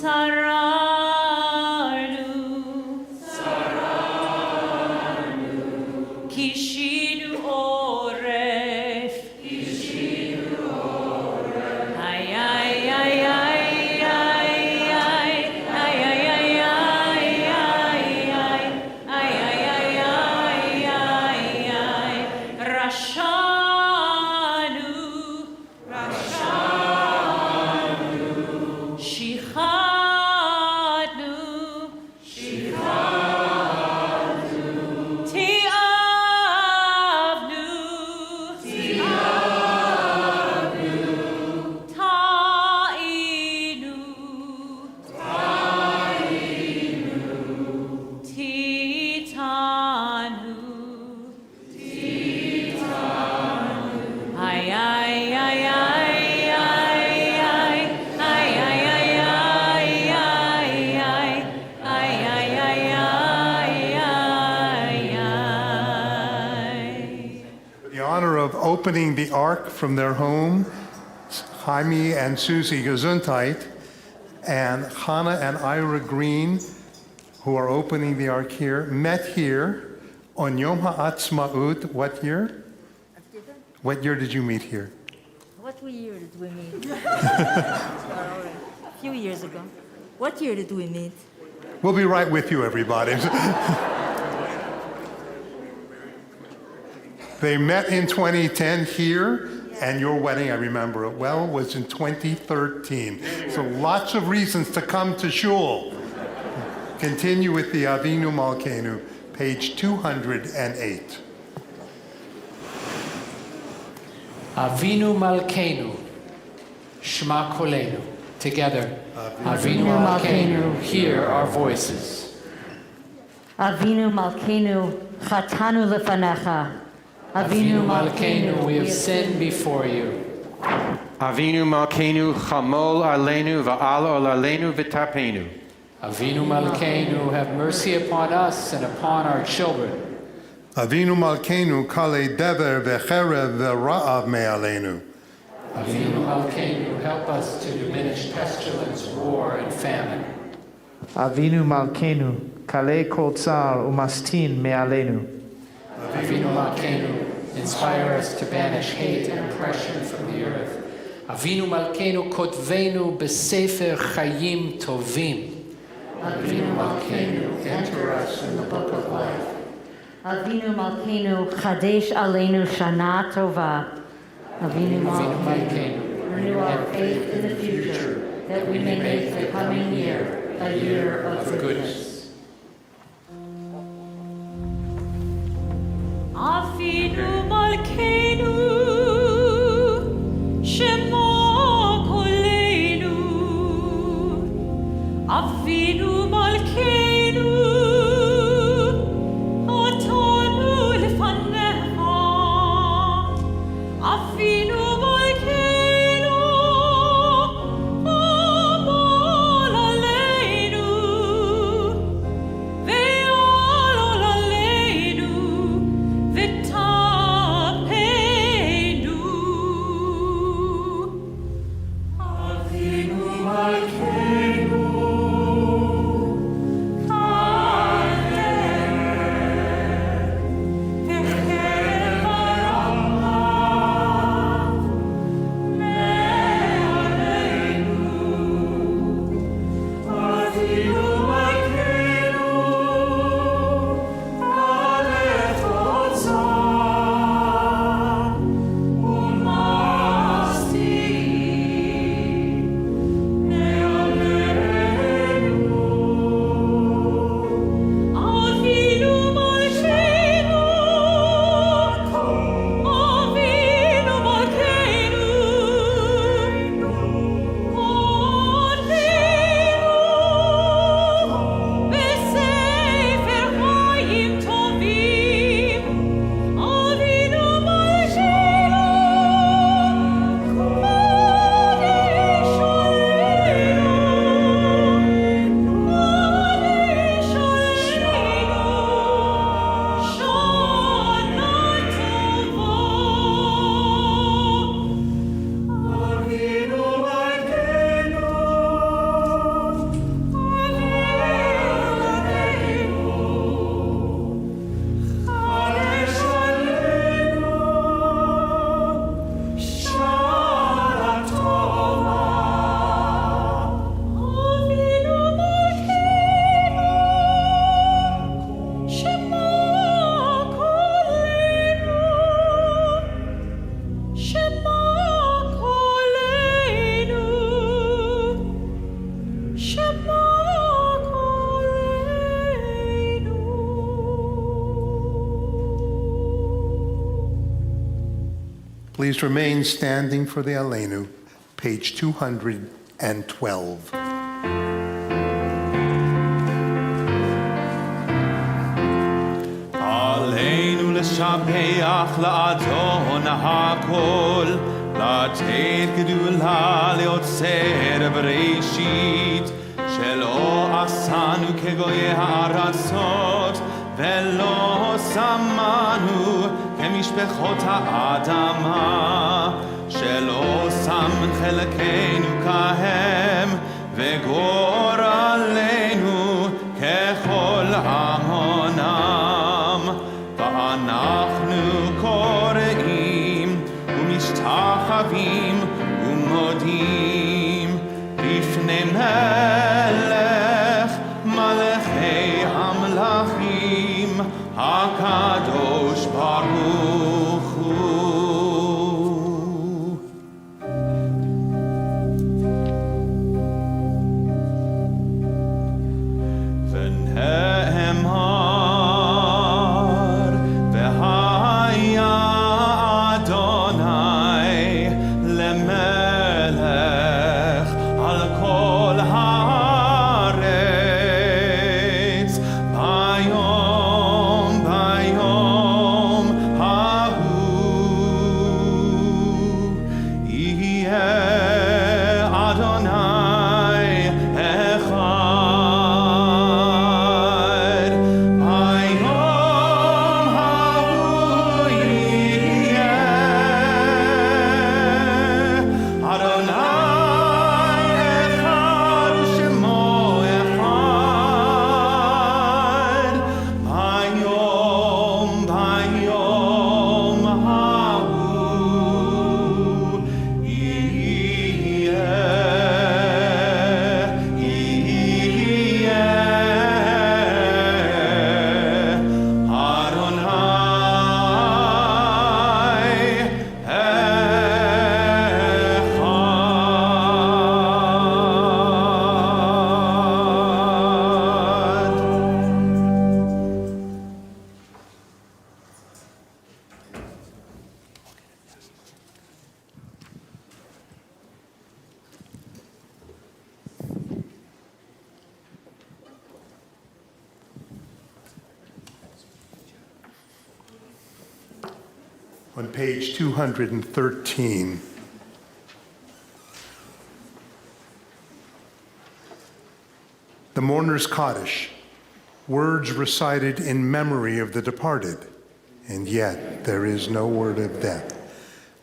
Saranu, Kishinu Oref, ay ay ay ay ay ay ay ay ay ay ay ay Rashanu, Shichadnu, Tiavnu, Ta'inu, Titanu, ay ay ay ay ay ay ay The honor of opening the ark from their home, Jaime and Susie Gesundheit, and Hannah and Ira Green, who are opening the ark here, met here on Yom HaAtzmaut. What year? What year did you meet here? What year did we meet? A few years ago. What year did we meet? We'll be right with you, everybody. They met in 2010 here, and your wedding, I remember it well, was in 2013. So lots of reasons to come to shul. Continue with the Avinu Malkeinu, page 208. Avinu Malkeinu, Shema Kolenu. Together, Avinu Malkeinu, hear our voices. Avinu Malkeinu, Chatanu Lefanecha. Avinu Malkeinu, we have sinned before you. Avinu Malkeinu, Chamol Aleinu, Va'al Aleinu V'tapenu. Avinu Malkeinu, have mercy upon us and upon our children. Avinu Malkeinu, Kale Dever Vecherev Ve'ra'av Me'aleinu. Avinu Malkeinu, help us to diminish pestilence, war, and famine. Avinu Malkeinu, Kale Kol Tsar Umastin Me'aleinu. Avinu Malkeinu, inspire us to banish hate and oppression from the earth. Avinu Malkeinu, kotvenu b'sefer chayim tovim. Avinu Malkeinu, enter us in the book of life. Avinu Malkeinu, Chadesh Aleinu Shana Tova. Avinu Malkeinu, renew our faith in the future, that we may make the coming year a year of goodness. Avinu Malkeinu, Shema Kolenu. Avinu Malkeinu, Atanu Lefanecha. Avinu Malkeinu, Amol Aleinu, Ve'al Aleinu, V'tapenu. Avinu Malkeinu, Please remain standing for the Aleinu, page 212. עלינו לשבח לאדון הכל, לתת גדולה ליוצר בראשית, שלא עשנו כגויי הארצות, ולא שמנו כמשפחות האדמה, שלא שם חלקנו כהם, וגורלנו ככל המונם. ואנחנו קוראים ומשתחווים ומודים לפני מלך מלכי המלכים הקדוש ברוך הוא. On page 213, the Mourner's Kaddish, words recited in memory of the departed, and yet there is no word of death,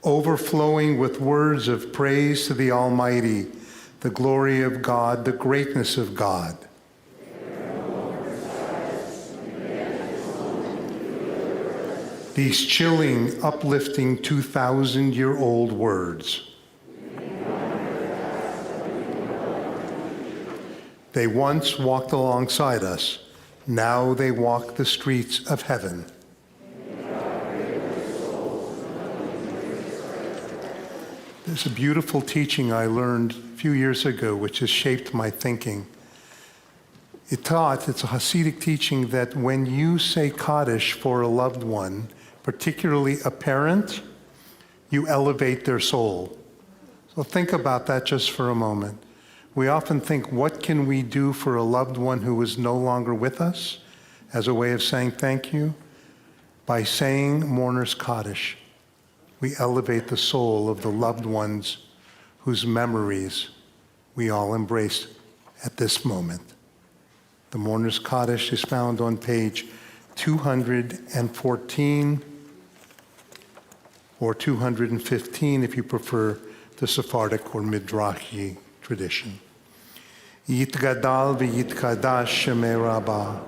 overflowing with words of praise to the Almighty, the glory of God, the greatness of God. These chilling, uplifting 2,000-year-old words. They once walked alongside us. Now they walk the streets of heaven. There's a beautiful teaching I learned a few years ago, which has shaped my thinking. It's a Hasidic teaching that when you say Kaddish for a loved one, particularly a parent, you elevate their soul. So think about that just for a moment. We often think, what can we do for a loved one who is no longer with us as a way of saying thank you? By saying Mourner's Kaddish, we elevate the soul of the loved ones whose memories we all embrace at this moment. The Mourner's Kaddish is found on page 214 or 215 if you prefer the Sephardic or Midrashi tradition. Yitgadal v'yitkadash shemei Rabbah,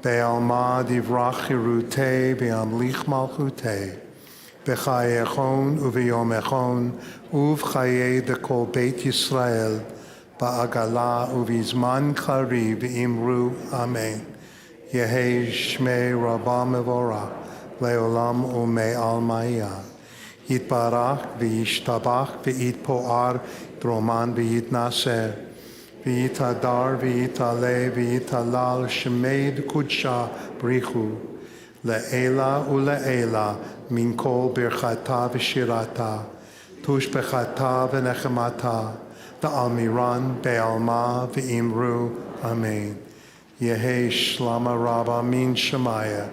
be'alma divrach chirutei be'amlich malchutei, be'chaye echon u'v'yom echon u'v'chaye dekol Beit Yisrael, ba'agala u'v'zman kari v'imru amen. Yehei shmei Rabbah mevorach, le'olam u'mei almaya. Yitbarach v'yishtabach v'yitpoar droman v'yitnaser v'yitadar v'yitaleh v'yitalal shemed kudsha brichu Le'ela ule'ela min kol birchata v'shirata, tushbechata v'nechemata, v'almiran be'alma v'imru, amen. Yehi shlama rabba min shemaya,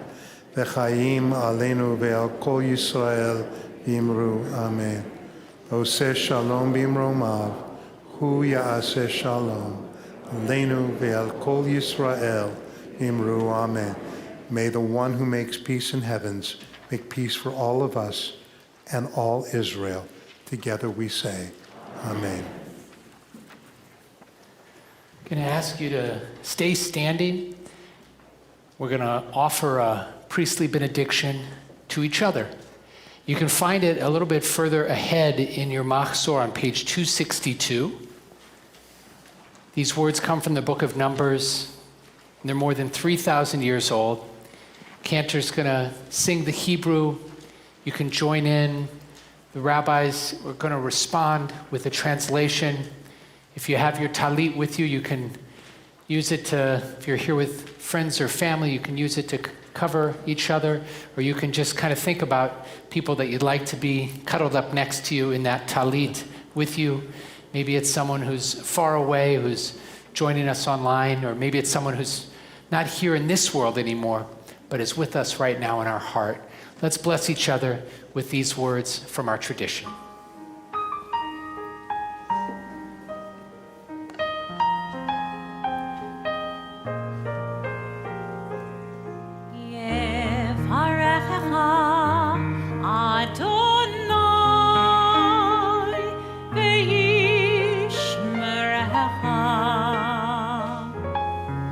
v'chaim aleinu ve'al kol Yisrael v'imru, amen. Oseh shalom b'imromav, hu ya'aseh shalom, aleinu ve'al kol Yisrael v'imru, amen. May the one who makes peace in heavens make peace for all of us and all Israel. Together we say, amen. I'm going to ask you to stay standing. We're going to offer a priestly benediction to each other. You can find it a little bit further ahead in your Machzor on page 262. These words come from the book of Numbers, and they're more than 3,000 years old. Cantor's going to sing the Hebrew. You can join in. The rabbis are going to respond with a translation. If you have your talit with you, you can use it to, if you're here with friends or family, you can use it to cover each other, or you can just kind of think about people that you'd like to be cuddled up next to you in that talit with you. Maybe it's someone who's far away, who's joining us online, or maybe it's someone who's not here in this world anymore, but is with us right now in our heart. Let's bless each other with these words from our tradition.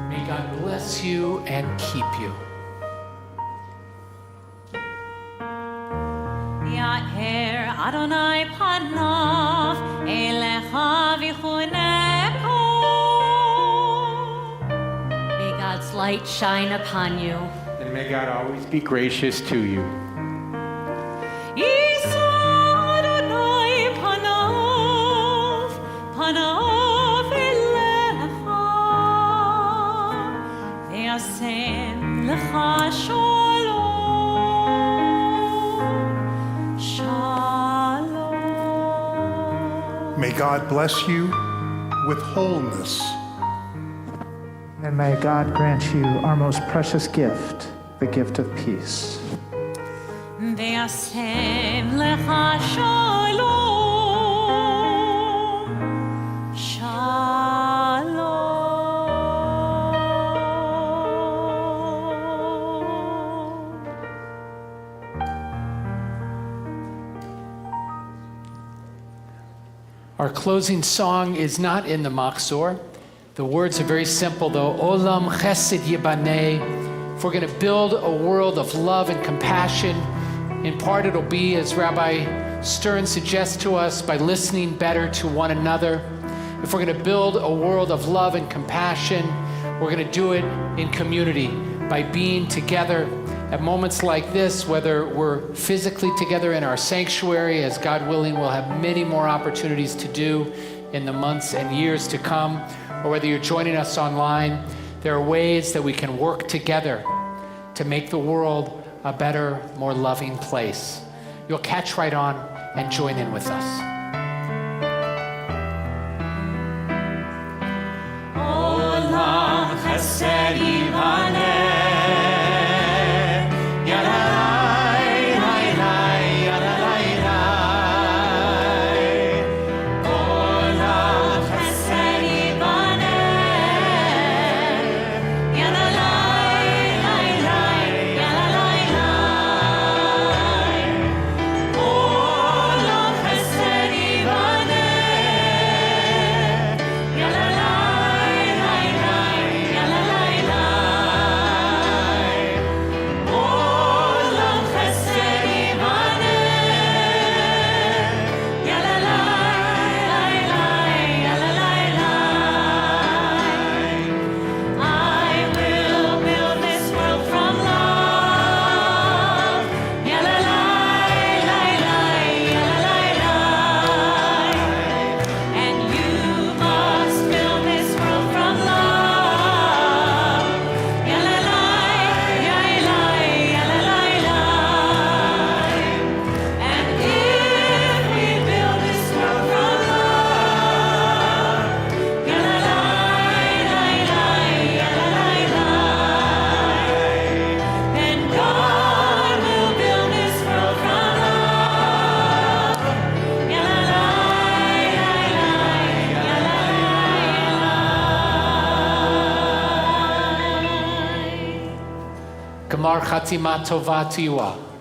May God bless you and keep you. Ya'er Adonai panav elecha v'chuneko. May God's light shine upon you. And may God always be gracious to you. Yisa Adonai panav elecha ve'asem lecha shalom. May God bless you with wholeness. And may God grant you our most precious gift, the gift of peace. Ve'asem lecha shalom, shalom. Our closing song is not in the Machzor. The words are very simple, though. Olam chesed yibaneh. If we're going to build a world of love and compassion, in part it'll be, as Rabbi Stern suggests to us, by listening better to one another. If we're going to build a world of love and compassion, we're going to do it in community, by being together at moments like this, whether we're physically together in our sanctuary, as God willing we'll have many more opportunities to do in the months and years to come, or whether you're joining us online, there are ways that we can work together to make the world a better, more loving place. You'll catch right on and join in with us. Olam chesed yibaneh. Chesed Gamar Chatima Tova to you all.